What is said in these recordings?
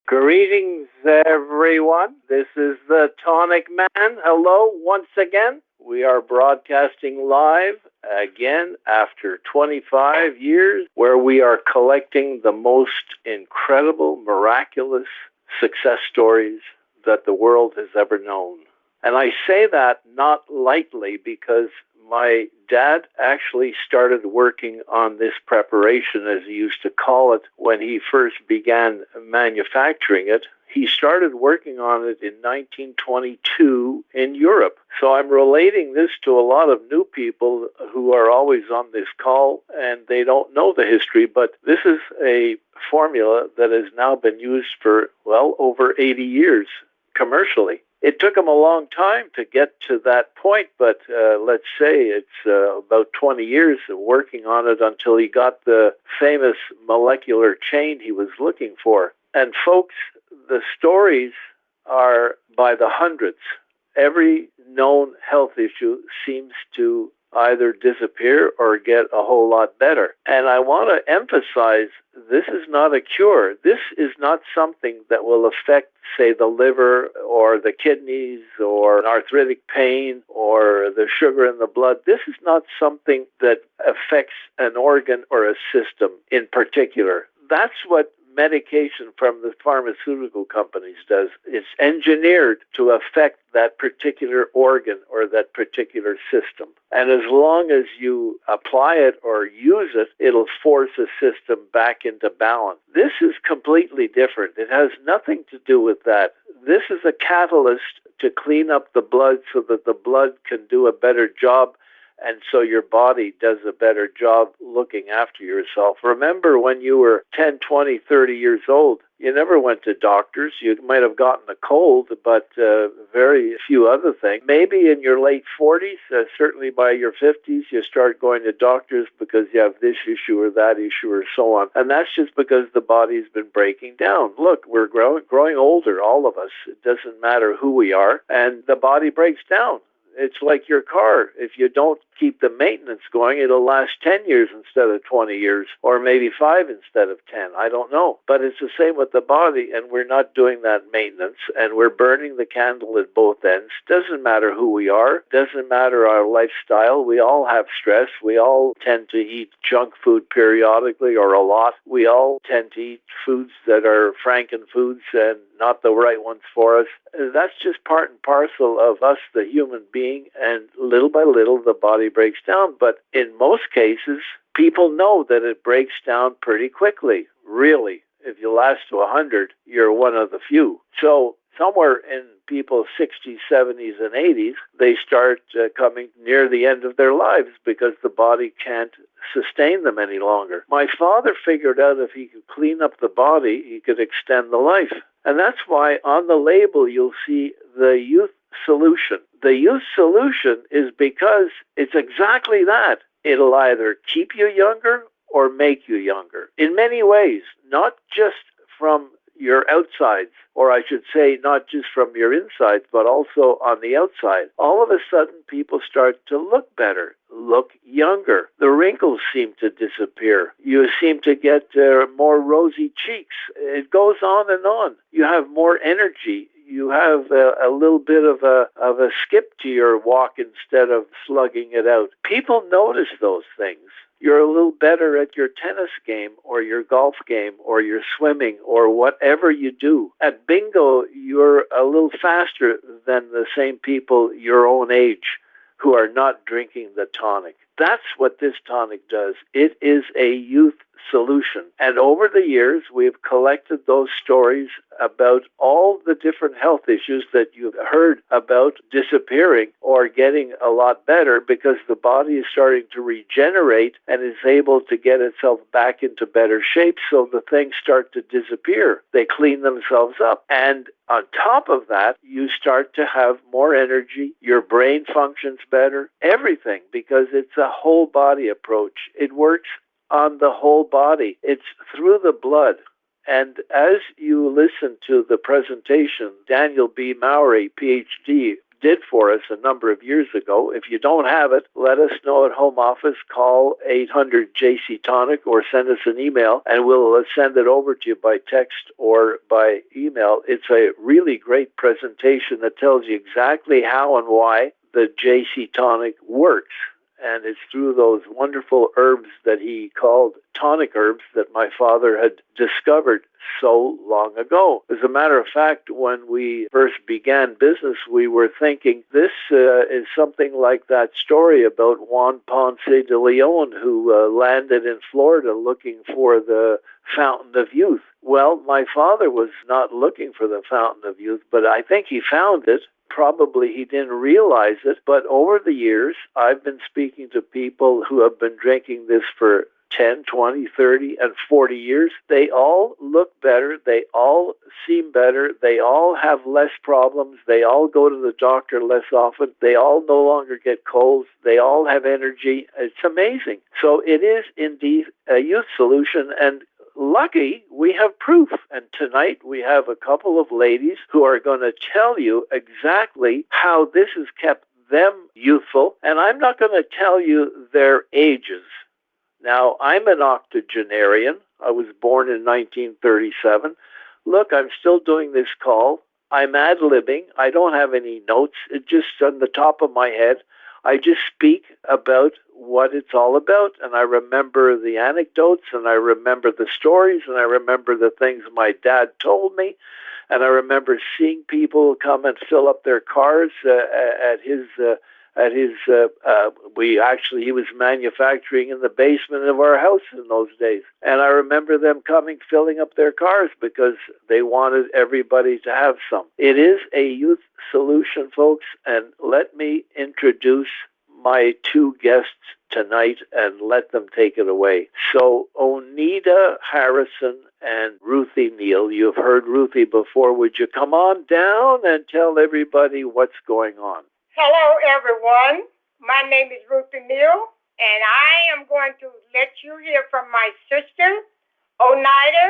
Greetings, everyone. This is the Tonic Man. Hello, once again. We are broadcasting live again after 25 years, where we are collecting the most incredible, miraculous success stories that the world has ever known. And I say that not lightly because my dad actually started working on this preparation, as he used to call it, when he first began manufacturing it. He started working on it in 1922 in Europe. So I'm relating this to a lot of new people who are always on this call and they don't know the history, but this is a formula that has now been used for, well, over 80 years commercially. It took him a long time to get to that point, but let's say it's about 20 years of working on it until he got the famous molecular chain he was looking for. And folks, the stories are by the hundreds. Every known health issue seems to either disappear or get a whole lot better. And I want to emphasize, this is not a cure. This is not something that will affect, say, the liver or the kidneys or an arthritic pain or the sugar in the blood. This is not something that affects an organ or a system in particular. That's what medication from the pharmaceutical companies does. It's engineered to affect that particular organ or that particular system. And as long as you apply it or use it, it'll force a system back into balance. This is completely different. It has nothing to do with that. This is a catalyst to clean up the blood so that the blood can do a better job, and so your body does a better job looking after yourself. Remember when you were 10, 20, 30 years old, you never went to doctors. You might have gotten a cold, but very few other things. Maybe in your late 40s, certainly by your 50s, you start going to doctors because you have this issue or that issue or so on. And that's just because the body's been breaking down. Look, we're growing older, all of us. It doesn't matter who we are. And the body breaks down. It's like your car. If you don't keep the maintenance going, it'll last 10 years instead of 20 years, or maybe 5 instead of 10. I don't know. But it's the same with the body, and we're not doing that maintenance, and we're burning the candle at both ends. Doesn't matter who we are. Doesn't matter our lifestyle. We all have stress. We all tend to eat junk food periodically or a lot. We all tend to eat foods that are frankenfoods and not the right ones for us. That's just part and parcel of us, the human being, and little by little the body breaks down. But in most cases, people know that it breaks down pretty quickly. Really, if you last to 100, you're one of the few. So somewhere in people's 60s, 70s, and 80s, they start coming near the end of their lives because the body can't sustain them any longer. My father figured out if he could clean up the body, he could extend the life. And that's why on the label you'll see the youth solution. The youth solution is because it's exactly that. It'll either keep you younger or make you younger in many ways, not just from your outsides, or I should say not just from your insides, but also on the outside. All of a sudden, people start to look better, look younger. The wrinkles seem to disappear. You seem to get more rosy cheeks. It goes on and on. You have more energy. You have a little bit of a skip to your walk instead of slugging it out. People notice those things. You're a little better at your tennis game or your golf game or your swimming or whatever you do. At bingo, you're a little faster than the same people your own age who are not drinking the tonic. That's what this tonic does. It is a youth solution. And over the years, we've collected those stories about all the different health issues that you've heard about disappearing or getting a lot better because the body is starting to regenerate and is able to get itself back into better shape, so the things start to disappear. They clean themselves up. And on top of that, you start to have more energy, your brain functions better, everything, because it's a whole body approach. It works on the whole body. It's through the blood. And as you listen to the presentation Daniel B. Mowry, PhD, did for us a number of years ago, if you don't have it, let us know at home office. Call 800 JC Tonic or send us an email, and we'll send it over to you by text or by email. email. It's a really great presentation that tells you exactly how and why the JC Tonic works. And it's through those wonderful herbs that he called tonic herbs that my father had discovered so long ago. As a matter of fact, when we first began business, we were thinking this is something like that story about Juan Ponce de Leon, who landed in Florida looking for the Fountain of Youth. Well, my father was not looking for the Fountain of Youth, but I think he found it. Probably he didn't realize it, but over the years, I've been speaking to people who have been drinking this for 10, 20, 30, and 40 years. They all look better. They all seem better. They all have less problems. They all go to the doctor less often. They all no longer get colds. They all have energy. It's amazing. So it is indeed a youth solution, and lucky, we have proof. And tonight we have a couple of ladies who are going to tell you exactly how this has kept them youthful. And I'm not going to tell you their ages. Now, I'm an octogenarian. I was born in 1937. Look, I'm still doing this call. I'm ad-libbing. I don't have any notes. It's just on the top of my head. I just speak about what it's all about, and I remember the anecdotes, and I remember the stories, and I remember the things my dad told me, and I remember seeing people come and fill up their cars he was manufacturing in the basement of our house in those days. And I remember them coming, filling up their cars because they wanted everybody to have some. It is a youth solution, folks, and let me introduce my two guests tonight and let them take it away. So, Oneida Harrison and Ruthie Neal, you've heard Ruthie before. Would you come on down and tell everybody what's going on? Hello, everyone. My name is Ruthie Neal, and I am going to let you hear from my sister, Oneida.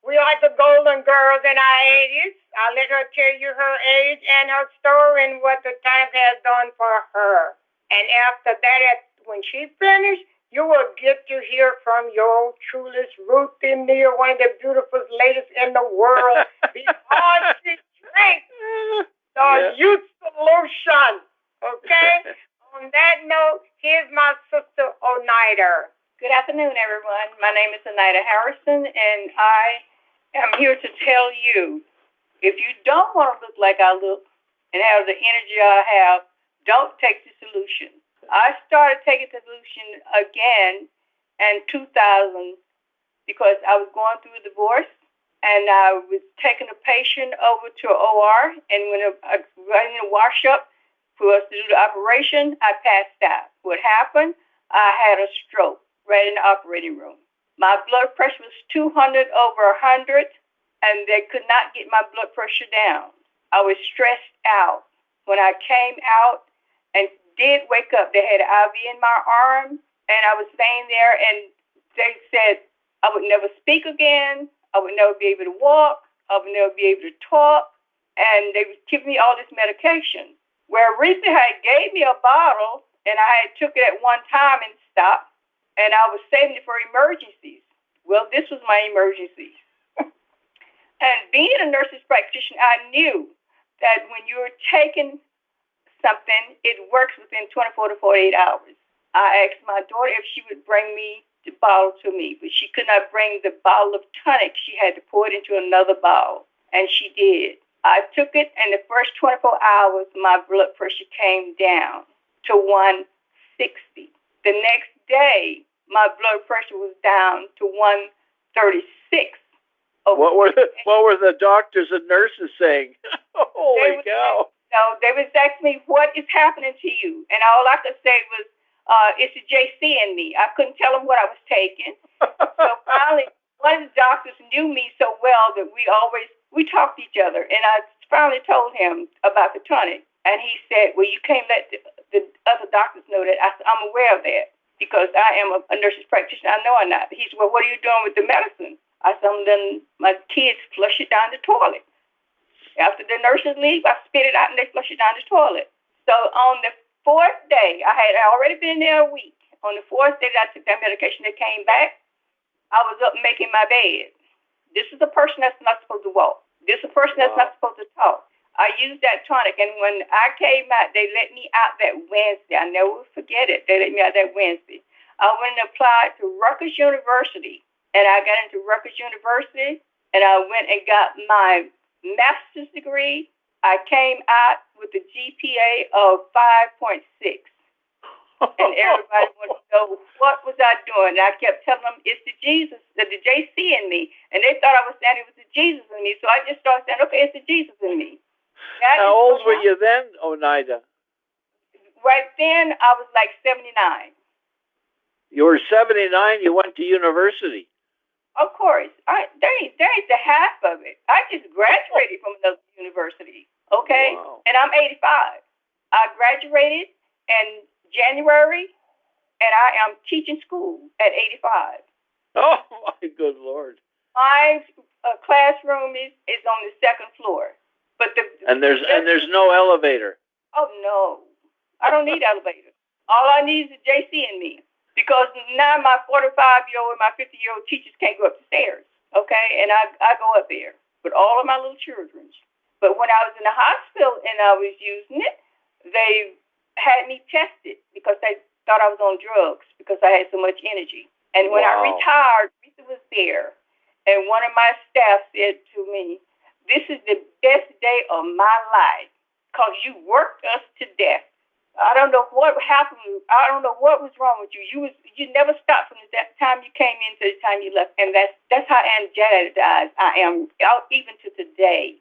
We are the Golden Girls in our 80s. I'll let her tell you her age and her story and what the time has done for her. And after that, when she finished, you will get to hear from your truest Ruthie Neal, one of the beautiful ladies in the world, because she drinks the youth solution. Okay? On that note, here's my sister, Oneida. Good afternoon, everyone. My name is Oneida Harrison, and I am here to tell you, if you don't want to look like I look and have the energy I have, don't take the solution. I started taking the solution again in 2000 because I was going through a divorce, and I was taking a patient over to an OR, and when I was in a wash-up for us to do the operation, I passed out. What happened? I had a stroke right in the operating room. My blood pressure was 200/100, and they could not get my blood pressure down. I was stressed out. When I came out and did wake up, they had an IV in my arm, and I was staying there, and they said I would never speak again. I would never be able to walk. I would never be able to talk. And they would give me all this medication. Where recently had gave me a bottle, and I had took it at one time and stopped, and I was saving it for emergencies. Well, this was my emergency. And being a nurse practitioner, I knew that when you were taking something, it works within 24 to 48 hours. I asked my daughter if she would bring me the bottle to me, but she could not bring the bottle of tonic. She had to pour it into another bottle, and she did. I took it, and the first 24 hours, my blood pressure came down to 160. The next day, my blood pressure was down to 136. What were the doctors and nurses saying? Holy cow! They was asking me, what is happening to you? And all I could say was, it's a JC in me. I couldn't tell them what I was taking. So finally, one of the doctors knew me so well that we talked to each other. And I finally told him about the tonic. And he said, well, you can't let the other doctors know that. I said, I'm aware of that because I am a nurse practitioner. I know I'm not. He said, well, what are you doing with the medicine? I said, I'm letting my kids flush it down the toilet. After the nurses leave, I spit it out and they flush it down the toilet. So on the fourth day, I had already been there a week. On the fourth day that I took that medication, they came back. I was up making my bed. This is a person that's not supposed to walk. This is a person that's not supposed to talk. I used that tonic, and when I came out, they let me out that Wednesday. I never will forget it. They let me out that Wednesday. I went and applied to Rutgers University, and I got into Rutgers University, and I went and got my master's degree. I came out with a GPA of 5.6. And everybody wanted to know what was I doing. And I kept telling them it's the Jesus, the JC in me. And they thought I was saying it was the Jesus in me. So I just started saying, okay, it's the Jesus in me. How old were you then, Oneida? Right then, I was like 79. You were 79, you went to university. Of course. There ain't the half of it. I just graduated from another university, okay? Wow. And I'm 85. I graduated in January, and I am teaching school at 85. Oh, my good Lord. My classroom is on the second floor. But there's no elevator. Oh, no. I don't need elevator. All I need is a JC in me. Because now my 45-year-old and my 50-year-old teachers can't go up the stairs, okay? And I go up there with all of my little children. But when I was in the hospital and I was using it, they had me tested because they thought I was on drugs because I had so much energy. And when I retired, Rita was there. And one of my staff said to me, "This is the best day of my life because you worked us to death. I don't know what happened. I don't know what was wrong with you. You never stopped from the time you came in to the time you left." And that's how energized I am. Even to today,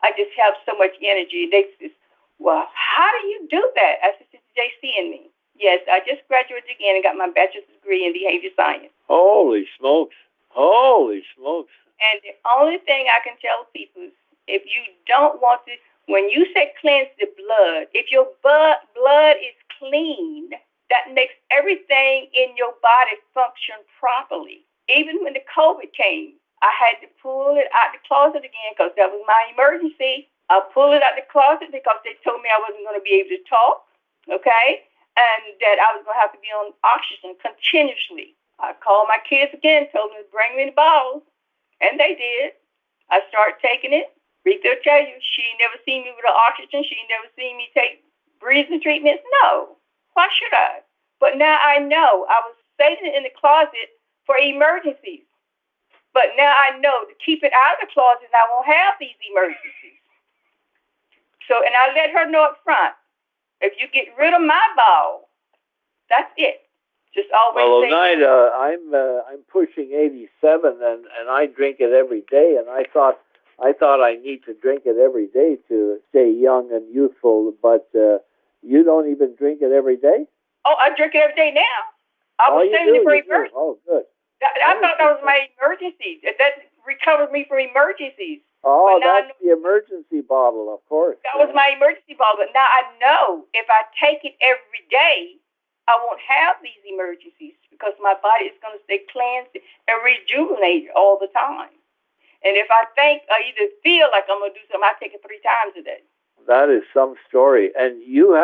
I just have so much energy. They said, "Well, how do you do that?" I said, "It's JC in me." Yes, I just graduated again and got my bachelor's degree in behavior science. Holy smokes. Holy smokes. And the only thing I can tell people is if you don't want to, when you say cleanse the blood, if your blood is clean, that makes everything in your body function properly. Even when the COVID came, I had to pull it out the closet again because that was my emergency. I pulled it out the closet because they told me I wasn't going to be able to talk, okay, and that I was going to have to be on oxygen continuously. I called my kids again, told them to bring me the bottles, and they did. I started taking it. Rita will tell you, she never seen me with an oxygen. She never seen me take breathing treatments. No. Why should I? But now I know. I was saving it in the closet for emergencies. But now I know to keep it out of the closet and I won't have these emergencies. So, and I let her know up front, if you get rid of my bowel, that's it. Just always well, say, Oneida, I'm pushing 87 and I drink it every day, and I thought I need to drink it every day to stay young and youthful, but you don't even drink it every day? Oh, I drink it every day now. I was saving it for emergencies. Oh, good. I thought that was my emergencies. That recovered me from emergencies. Oh, that's the emergency bottle, of course. That was my emergency bottle. But now I know if I take it every day, I won't have these emergencies because my body is going to stay cleansed and rejuvenated all the time. And if I think I either feel like I'm going to do something, I take it 3 times a day. That is some story. And you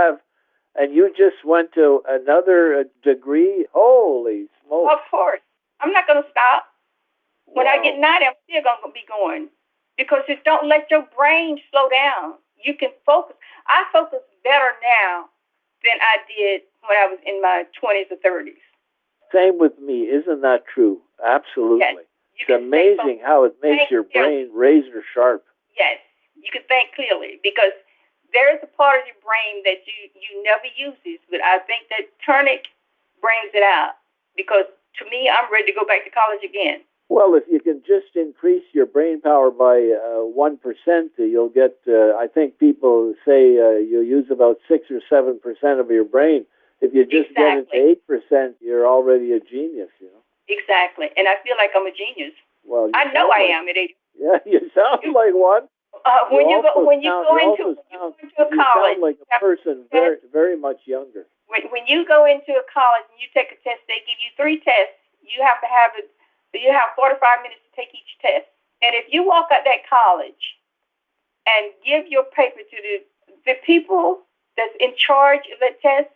just went to another degree? Holy smokes. Of course. I'm not going to stop. When I get 90, I'm still going to be going because it don't let your brain slow down. You can focus. I focus better now than I did when I was in my 20s or 30s. Same with me. Isn't that true? Absolutely. Yes. It's amazing how it makes your brain razor sharp. Yes. You can think clearly because there's a part of your brain that you never uses, but I think that tonic brings it out because to me, I'm ready to go back to college again. Well, if you can just increase your brain power by 1%, you'll get, I think people say you'll use about 6 or 7% of your brain. If you just get it to 8%, you're already a genius, you know. Exactly. And I feel like I'm a genius. Well, I know I am at 8. Yeah, you sound like one. When you go into a college, you sound like a person very, very much younger. When you go into a college and you take a test, they give you 3 tests. You have to have it. You have 45 minutes to take each test. And if you walk out that college and give your paper to the people that's in charge of that test,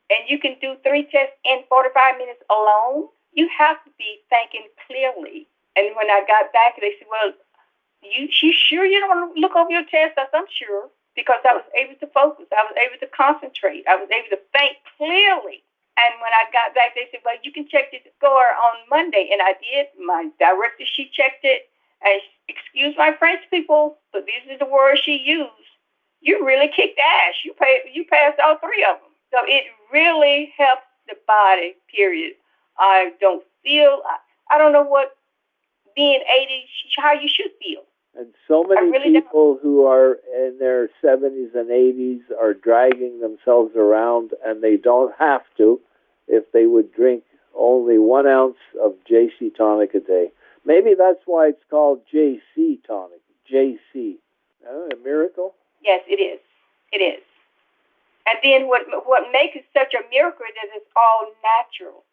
and you can do 3 tests in 45 minutes alone, you have to be thinking clearly. And when I got back, they said, well, you sure you don't want to look over your test? I said, I'm sure, because I was able to focus. I was able to concentrate. I was able to think clearly. And when I got back, they said, well, you can check the score on Monday. And I did. My director, she checked it. And excuse my French, people, but these are the words she used. You really kicked ass. You passed all three of them. So it really helps the body, period. I don't know what being 80, how you should feel. And so many people who are in their 70s and 80s are dragging themselves around, and they don't have to if they would drink only 1 ounce of JC Tonic a day. Maybe that's why it's called JC Tonic. JC. A miracle? Yes, it is. It is. And then what makes it such a miracle is that it's all natural.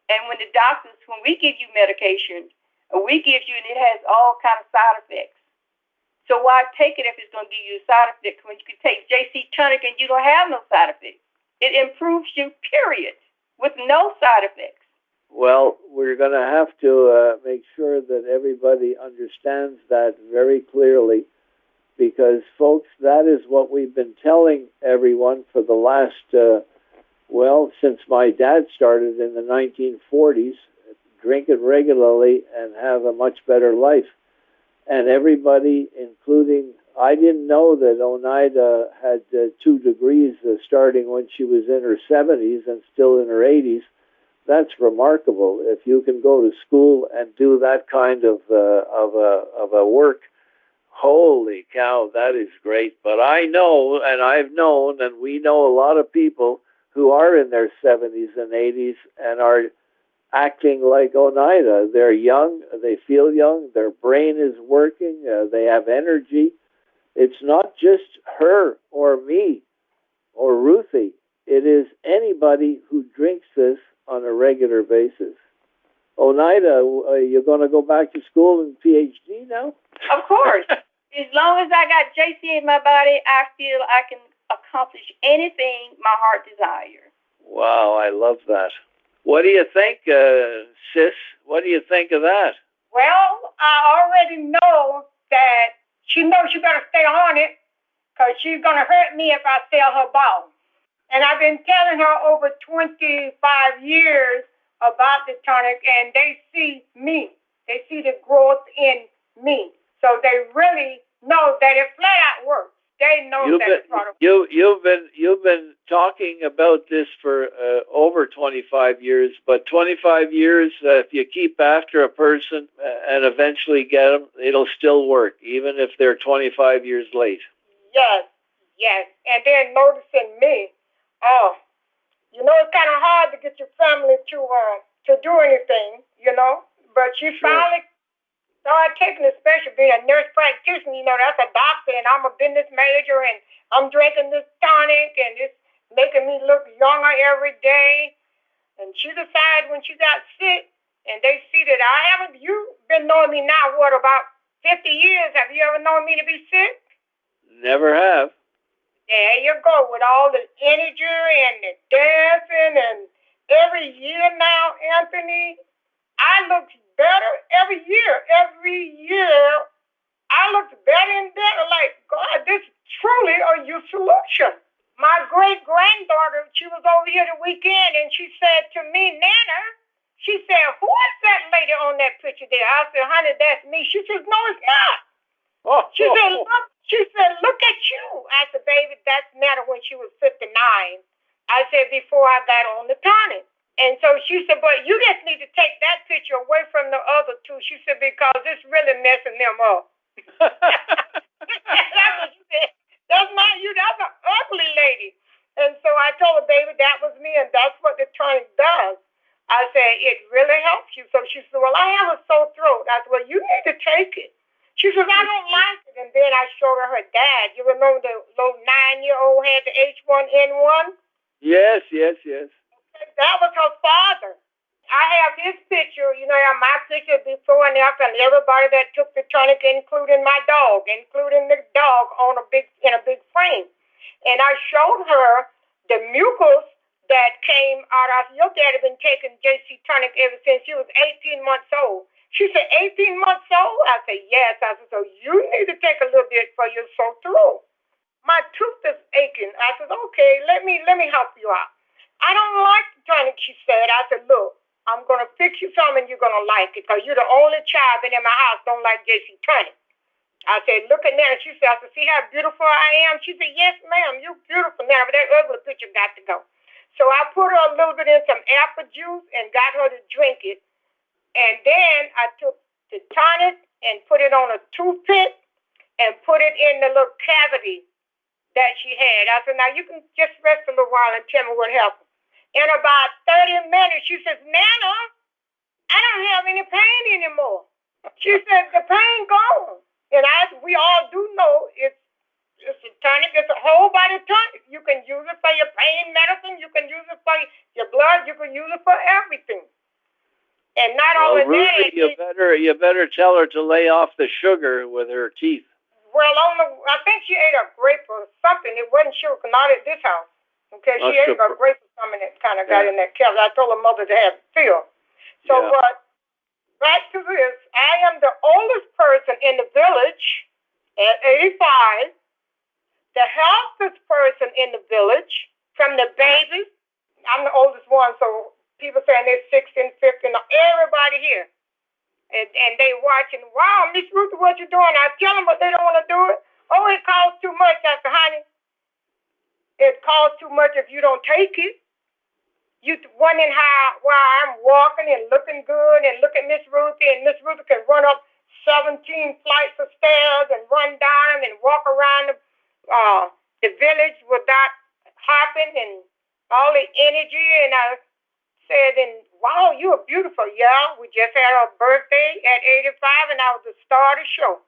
And when we give you medication, we give you, and it has all kind of side effects. So why take it if it's going to give you side effects when you can take JC Tonic and you don't have no side effects? It improves you, period, with no side effects. Well, we're going to have to make sure that everybody understands that very clearly, because, folks, that is what we've been telling everyone for the last, since my dad started in the 1940s, drink it regularly and have a much better life. And everybody, including, I didn't know that Oneida had 2 degrees starting when she was in her 70s and still in her 80s. That's remarkable. If you can go to school and do that kind of a work, holy cow, that is great. But I know, and I've known, and we know a lot of people who are in their 70s and 80s and are acting like Oneida. They're young, they feel young, their brain is working, they have energy. It's not just her or me or Ruthie. It is anybody who drinks this on a regular basis. Oneida, you're going to go back to school and PhD now? Of course. As long as I got JC in my body, I feel I can accomplish anything my heart desires. Wow, I love that. What do you think, sis? What do you think of that? Well, I already know that she knows she better stay on it, because she's going to hurt me if I sell her ball. And I've been telling her over 25 years about the tonic, and they see me. They see the growth in me. So they really know that it flat out works. They know You've been talking about this for over 25 years, but 25 years, if you keep after a person and eventually get them, it'll still work, even if they're 25 years late. Yes. And then noticing me, it's kind of hard to get your family to do anything, but she finally started taking, especially being a nurse practitioner, that's a doctor, and I'm a business major, and I'm drinking this tonic, and it's making me look younger every day. And she decided when she got sick, and they see that you've been knowing me now, about 50 years. Have you ever known me to be sick? Never have. There you go, with all the energy and the dancing, and every year now, Anthony, I look better every year. Every year, I look better and better. Like, God, this is truly a new solution. My great-granddaughter, she was over here the weekend, and she said to me, Nana, she said, who is that lady on that picture there? I said, honey, that's me. She says, no, it's not. She said, look at you. I said, baby, that's Nana when she was 59. I said, before I got on the tonic. And so she said, but you just need to take that picture away from the other two. She said, because it's really messing them up. That's what she said. That's not you. That's an ugly lady. And so I told her, baby, that was me, and that's what the tonic does. I said, it really helps you. So she said, well, I have a sore throat. I said, well, you need to take it. She says, I don't like it. And then I showed her dad. You remember the little 9-year-old had the H1N1? Yes. That was her father. I have his picture, my picture before and after, and everybody that took the tonic, including my dog, including the dog in a big frame. And I showed her the mucus that came out of your dad had been taking JC Tonic ever since he was 18 months old. She said, 18 months old? I said, yes. I said, so you need to take a little bit for your sore throat. My tooth is aching. I said, okay, let me help you out. I don't like the tonic, she said. I said, look, I'm going to fix you something and you're going to like it because you're the only child in my house don't like JC Tonic. I said, look at that. She said, I said, see how beautiful I am? She said, yes, ma'am, you're beautiful now, but that ugly picture got to go. So I put her a little bit in some apple juice and got her to drink it. And then I took the tonic and put it on a toothpick and put it in the little cavity that she had. I said, now you can just rest a little while and tell me what happened. In about 30 minutes, she says, Nana, I don't have any pain anymore. She said, the pain gone. And as we all do know, it's a tonic. It's a whole body tonic. You can use it for your pain medicine. You can use it for your blood. You can use it for everything. And not only Ruthie, that, you better tell her to lay off the sugar with her teeth. Well, I think she ate a grape or something. It wasn't sugar, not at this house. Okay, she ate a grape or something that kind of got in that cavity. I told her mother to have it filled. So, but back to this, I am the oldest person in the village at 85, the healthiest person in the village from the babies. I'm the oldest one, so people saying they're 16, 15, everybody here. And they watching, wow, Miss Ruthie, what you doing? I tell them, but they don't want to do it. Oh, it costs too much. I said, honey, it costs too much if you don't take it. You wondering why I'm walking and looking good and look at Miss Ruthie, and Miss Ruthie can run up 17 flights of stairs and run down them and walk around the village without hopping and all the energy. And I said, and wow, you are beautiful, y'all. We just had our birthday at 85, and I was the star of the show.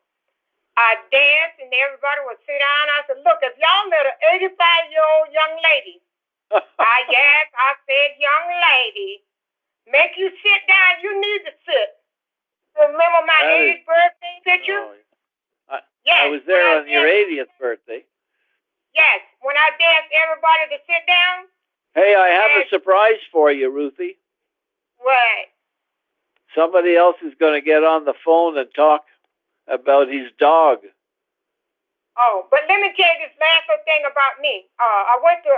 I danced, and everybody would sit down. I said, look, if y'all met an 85-year-old young lady, I said, young lady, make you sit down, you need to sit. Remember my 80th birthday picture? I was there on your 80th birthday. Yes, when I danced everybody to sit down. Hey, I have a surprise for you, Ruthie. What? Somebody else is going to get on the phone and talk about his dog. Oh, but let me tell you this last little thing about me. I went to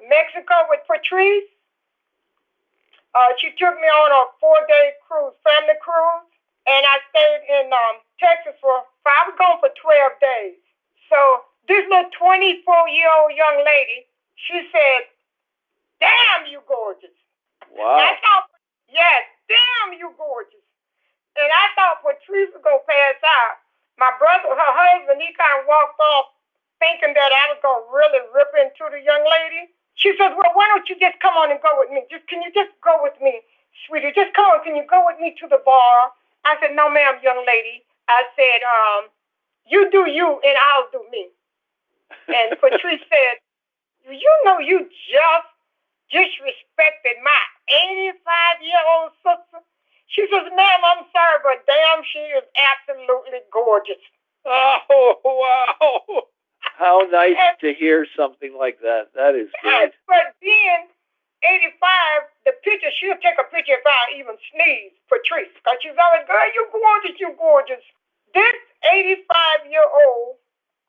Mexico with Patrice. She took me on a 4-day cruise, family cruise, and I stayed in Texas I was gone for 12 days. So this little 24-year-old young lady, she said, damn, you gorgeous. Wow. Yes, damn, you gorgeous. And I thought Patrice was going to pass out. My brother, her husband, he kind of walked off thinking that I was going to really rip into the young lady. She says, well, why don't you just come on and go with me? Can you just go with me, sweetie? Just come on. Can you go with me to the bar? I said, no, ma'am, young lady. I said, you do you and I'll do me. And Patrice said, you know you just disrespected my 85-year-old sister. She says, ma'am, I'm sorry, but damn, she is absolutely gorgeous. Oh, wow. How nice to hear something like that. That is great. But then, 85, the picture, she'll take a picture if I even sneeze, Patrice, because she's always, girl, you gorgeous, you gorgeous. This 85-year-old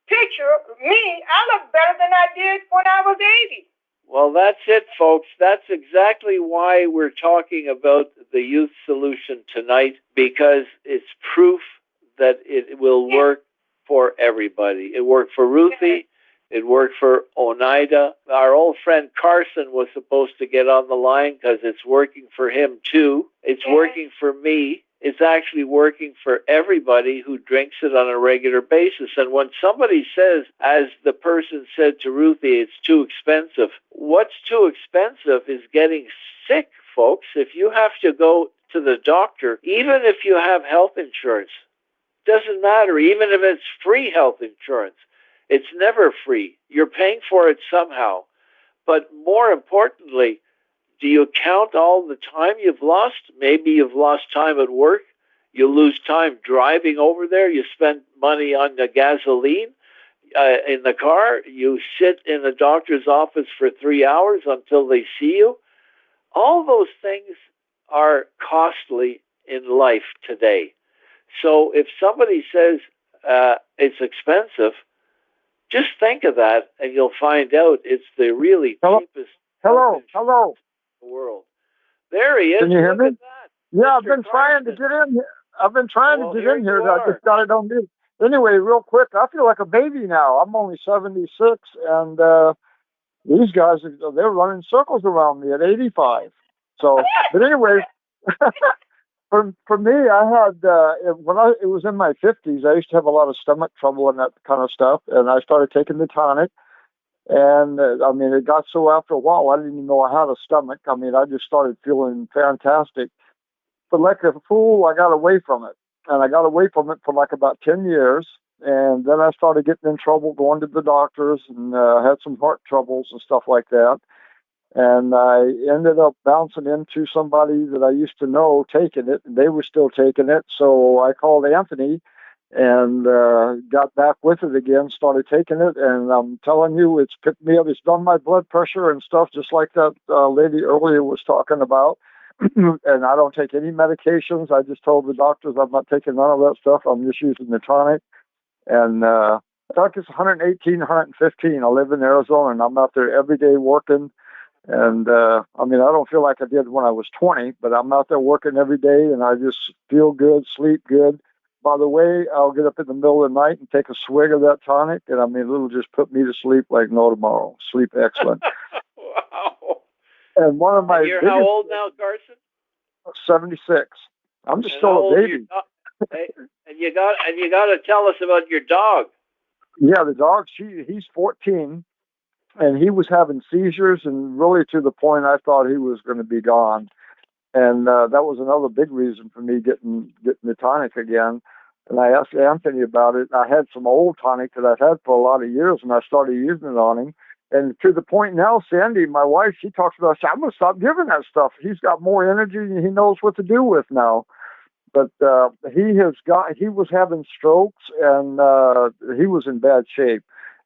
picture, me, I look better than I did when I was 80. Well, that's it, folks. That's exactly why we're talking about the youth solution tonight, because it's proof that it will work for everybody. It worked for Ruthie. It worked for Oneida. Our old friend Carson was supposed to get on the line because it's working for him too. It's working for me. It's actually working for everybody who drinks it on a regular basis. And when somebody says, as the person said to Ruthie, it's too expensive, what's too expensive is getting sick, folks. If you have to go to the doctor, even if you have health insurance, doesn't matter, even if it's free health insurance, it's never free. You're paying for it somehow. But more importantly, do you count all the time you've lost? Maybe you've lost time at work. You lose time driving over there. You spend money on the gasoline in the car. You sit in the doctor's office for 3 hours until they see you. All those things are costly in life today. So if somebody says it's expensive, just think of that, and you'll find out it's the really cheapest Hello. in the world. There he is. Can you hear me? Yeah, Mr. I've been trying to get in here. I just got it on mute. Anyway, real quick, I feel like a baby now. I'm only 76, and these guys, they're running circles around me at 85. So, but anyway, for me, I had, it was in my 50s, I used to have a lot of stomach trouble and that kind of stuff, and I started taking the tonic. And I mean, it got so after a while, I didn't even know I had a stomach. I mean, I just started feeling fantastic. But like a fool, I got away from it. And I got away from it for like about 10 years. And then I started getting in trouble going to the doctors and had some heart troubles and stuff like that. And I ended up bouncing into somebody that I used to know taking it, and they were still taking it. So I called Anthony and got back with it again, started taking it, and I'm telling you, it's picked me up. It's done my blood pressure and stuff, just like that lady earlier was talking about. And I don't take any medications. I just told the doctors I'm not taking none of that stuff. I'm just using the tonic. And I think it's 118, 115. I live in Arizona, and I'm out there every day working. And I mean, I don't feel like I did when I was 20, but I'm out there working every day, and I just feel good, sleep good. By the way, I'll get up in the middle of the night and take a swig of that tonic, and I mean, it'll just put me to sleep like no tomorrow. Sleep excellent. Wow. And one of my You're how old now, Carson? 76. I'm just still a baby. And you got to tell us about your dog. Yeah, the dog. He's 14, and he was having seizures, and really to the point I thought he was going to be gone. And that was another big reason for me getting the tonic again. And I asked Anthony about it. I had some old tonic that I've had for a lot of years, and I started using it on him. And to the point now, Sandy, my wife, she talks about, I'm going to stop giving that stuff. He's got more energy, and he knows what to do with now. But he was having strokes, and he was in bad shape.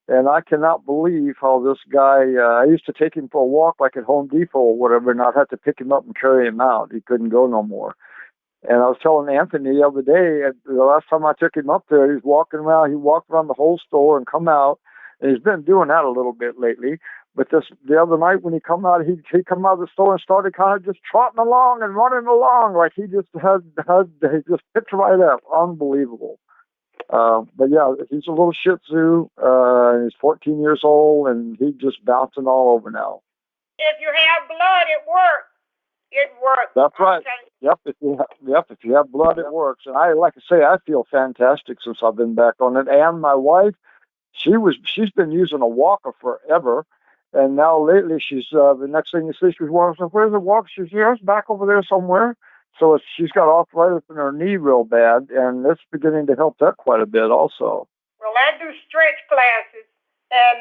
And I cannot believe how this guy, I used to take him for a walk like at Home Depot or whatever, and I'd have to pick him up and carry him out. He couldn't go no more. And I was telling Anthony the other day, the last time I took him up there, he was walking around. He walked around the whole store and come out. And he's been doing that a little bit lately. But the other night when he come out, he'd come out of the store and started kind of just trotting along and running along like he just he just picked right up. Unbelievable. But yeah, he's a little Shih Tzu. He's 14 years old, and he's just bouncing all over now. If you have blood, it works. It works. That's right. Yep. If you have blood, it works. And like I say, I feel fantastic since I've been back on it. And my wife, she's been using a walker forever. And now lately she's, the next thing you see, she's walking, where's the walker? She's here, it's back over there somewhere. So she's got arthritis in her knee real bad, and it's beginning to help that quite a bit also. Well, I do stretch classes, and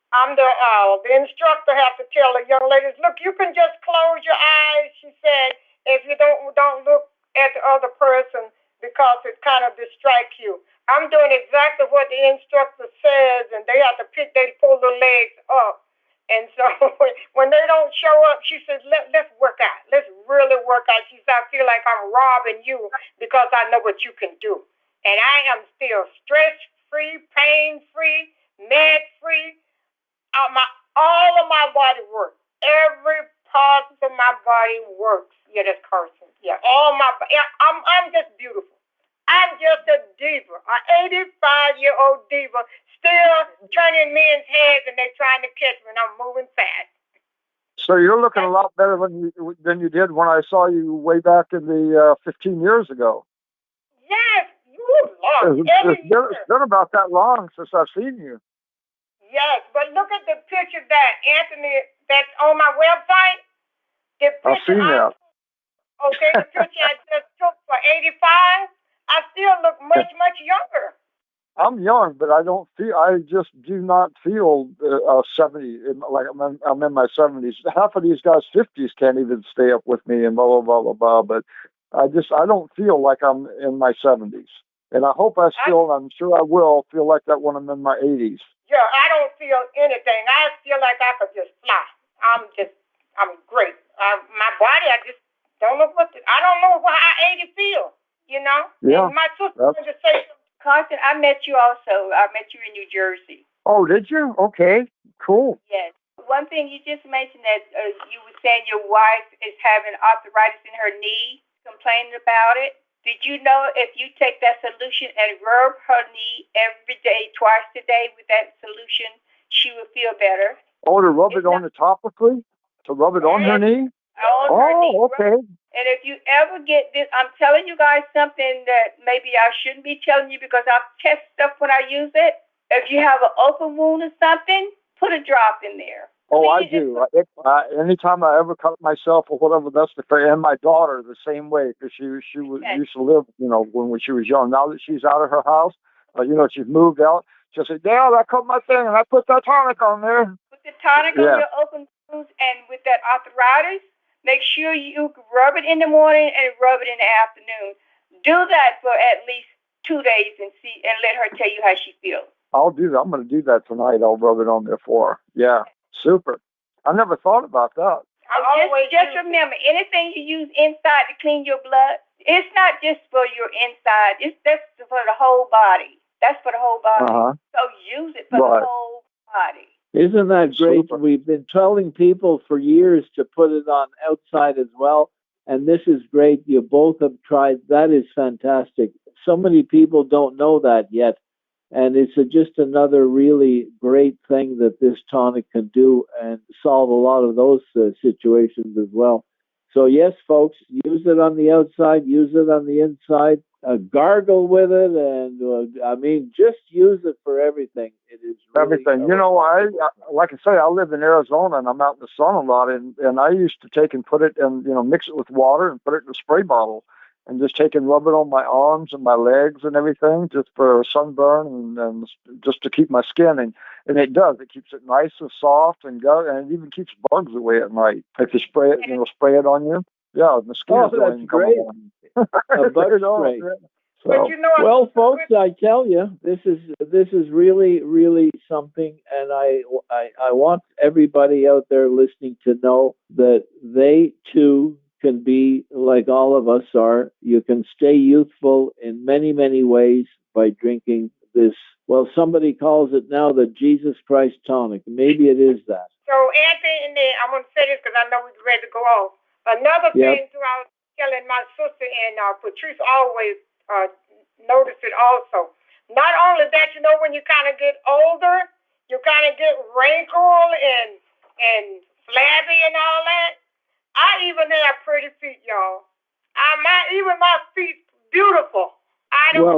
I'm the instructor have to tell the young ladies, look, you can just close your eyes, she said, if you don't look at the other person because it kind of distracts you. I'm doing exactly what the instructor says, and they have to pull their legs up. And so when they don't show up, she says, let's work out. Let's really work out. She said, I feel like I'm robbing you because I know what you can do. And I am still stress-free, pain-free, med-free. All of my body works. Every part of my body works. Yeah, that's Carson. Yeah, I'm just beautiful. I'm just a diva, an 85-year-old diva, still turning men's heads, and they're trying to catch me, and I'm moving fast. So you're looking a lot better than you did when I saw you way back in the 15 years ago. Yes, you Lord. It's been about that long since I've seen you. Yes, but look at the picture that Anthony, that's on my website. The picture I've seen that. Okay, the picture I just took for 85. I still look much younger. I'm young, but I just do not feel 70, like I'm in my 70s. Half of these guys' 50s can't even stay up with me and blah, blah, blah, blah, blah. But I don't feel like I'm in my 70s. And I hope I'm sure I will feel like that when I'm in my 80s. Yeah, I don't feel anything. I feel like I could just fly. I'm great. My body, Don't know I don't know how 80 feel, you know? Yeah. And my sister wanted to say something. Carson, I met you also. I met you in New Jersey. Oh, did you? Okay, cool. Yes. One thing you just mentioned that you were saying your wife is having arthritis in her knee, complaining about it. Did you know if you take that solution and rub her knee every day, twice a day with that solution, she will feel better? Oh, to rub it on the topically? To rub it on her knee? On her knee. Okay. And if you ever get this, I'm telling you guys something that maybe I shouldn't be telling you because I test stuff when I use it. If you have an open wound or something, put a drop in there. Oh, I do. Anytime I ever cut myself or whatever, that's the thing. And my daughter the same way, because she used to live, when she was young. Now that she's out of her house, she's moved out. She'll say, Dad, I cut my thing and I put that tonic on there. Put the tonic on your open wounds, and with that arthritis, make sure you rub it in the morning and rub it in the afternoon. Do that for at least 2 days and let her tell you how she feels. I'll do that. I'm going to do that tonight. I'll rub it on there for her. Yeah. Super. I never thought about that. Just remember, anything you use inside to clean your blood, it's not just for your inside. That's for the whole body. That's for the whole body. Uh-huh. So use it for the whole body. Isn't that great? Super. We've been telling people for years to put it on outside as well. And this is great. You both have tried. That is fantastic. So many people don't know that yet. And it's just another really great thing that this tonic can do and solve a lot of those situations as well. So yes, folks, use it on the outside, use it on the inside, gargle with it, and just use it for everything. It is really everything. I like I say, I live in Arizona and I'm out in the sun a lot, and I used to take and put it and mix it with water and put it in a spray bottle. And just take and rub it on my arms and my legs and everything, just for sunburn and just to keep my skin. And it does. It keeps it nice and soft and it even keeps bugs away at night. If you spray it, spray it on you. Yeah, mosquitoes don't even come along. A bug spray. So, well, folks, I tell you, this is really, really something, and I want everybody out there listening to know that they too can be like all of us are. You can stay youthful in many, many ways by drinking this. Well, somebody calls it now the Jesus Christ tonic. Maybe it is that. So, Anthony, I'm going to say this because I know we're ready to go off. Another thing, too, I was telling my sister, and Patrice always noticed it also. Not only that, when you kind of get older, you kind of get wrinkled and flabby and all that. I even have pretty feet, y'all. Even my feet beautiful.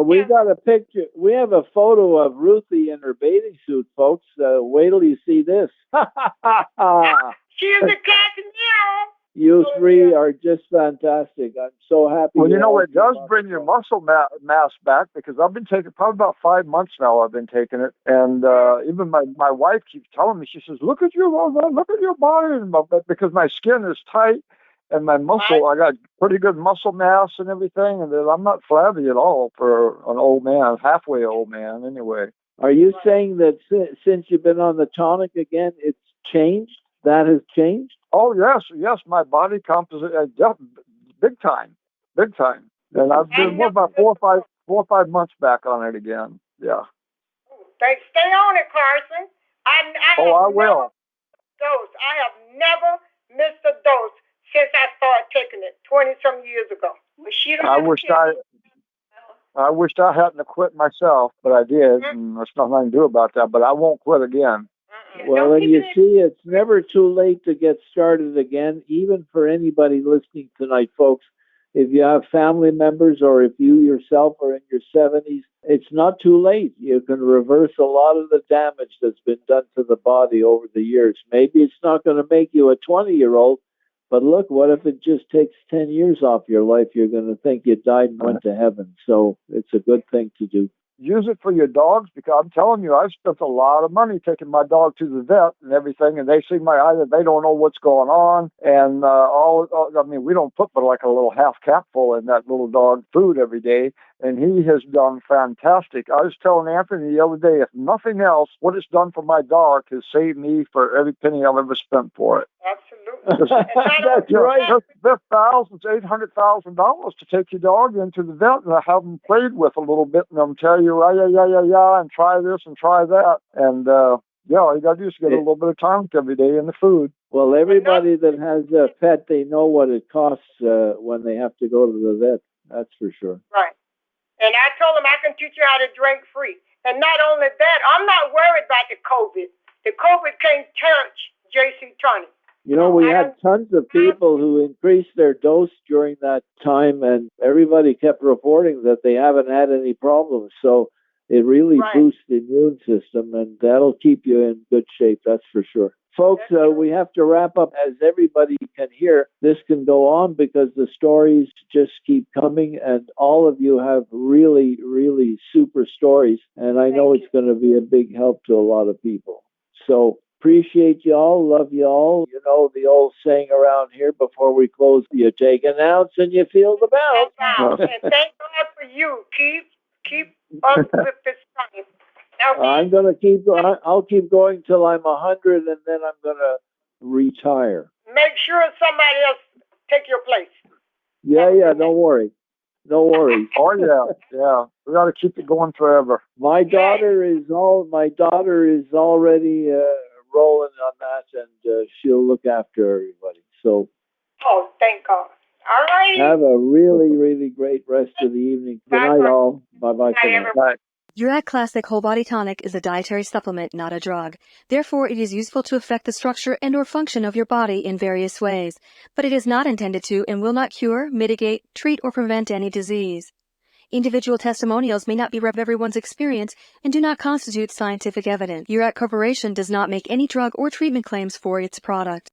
We got a picture. We have a photo of Ruthie in her bathing suit, folks. Wait till you see this. She's a Casimiro. You three are just fantastic. I'm so happy. Well, it does bring your muscle mass back, because I've been taking probably about 5 months now. I've been taking it, and even my wife keeps telling me. She says, "Look at your body," because my skin is tight and my muscle. I got pretty good muscle mass and everything, and I'm not flabby at all for an old man, halfway old man anyway. Are you saying that since you've been on the tonic again, it's changed? That has changed? Oh, yes, my body composition, big time. And I've been about 4 or 5 months back on it again. Yeah. Stay on it, Carson. I will. I have never missed a dose since I started taking it 20-some years ago. I wished I hadn't quit myself, but I did, and there's nothing I can do about that. But I won't quit again. Well, and you see, it's never too late to get started again, even for anybody listening tonight, folks. If you have family members or if you yourself are in your 70s, it's not too late. You can reverse a lot of the damage that's been done to the body over the years. Maybe it's not going to make you a 20-year-old, but look, what if it just takes 10 years off your life? You're going to think you died and went to heaven. So it's a good thing to do. Use it for your dogs, because I'm telling you, I've spent a lot of money taking my dog to the vet and everything, and they see my eye that they don't know what's going on, and we don't put but like a little half capful in that little dog food every day, and he has done fantastic. I was telling Anthony the other day, if nothing else, what it's done for my dog has saved me for every penny I've ever spent for it. Absolutely. That's right. There's thousands, $800,000 to take your dog into the vet and have them played with a little bit, and they'll tell you, yeah, and try this and try that. And, yeah, all you got to do is get a little bit of tonic every day in the food. Well, everybody that has a pet, they know what it costs when they have to go to the vet. That's for sure. Right. And I told him I can teach you how to drink free. And not only that, I'm not worried about the COVID. The COVID can't touch JC Tonic. You know, we had tons of people who increased their dose during that time, and everybody kept reporting that they haven't had any problems. So it really boosts the immune system, and that'll keep you in good shape, that's for sure. Folks, we have to wrap up. As everybody can hear, this can go on because the stories just keep coming, and all of you have really, really super stories, and I know it's going to be a big help to a lot of people. So appreciate y'all, love y'all. You know the old saying around here, before we close, you take an ounce and you feel the bounce. And thank God for you. Keep up with this time. I'm going to keep going. I'll keep going till I'm 100, and then I'm going to retire. Make sure somebody else take your place. Yeah, don't worry. No worries. Oh, yeah. We got to keep it going forever. My daughter is already rolling on that, and she'll look after everybody. So. Oh, thank God. All right. Have a really, really great rest of the evening. Good night, all. Bye-bye for now. Bye. Uric Classic Whole Body Tonic is a dietary supplement, not a drug. Therefore, it is useful to affect the structure and or function of your body in various ways, but it is not intended to and will not cure, mitigate, treat, or prevent any disease. Individual testimonials may not be rep everyone's experience and do not constitute scientific evidence. Uric Corporation does not make any drug or treatment claims for its product.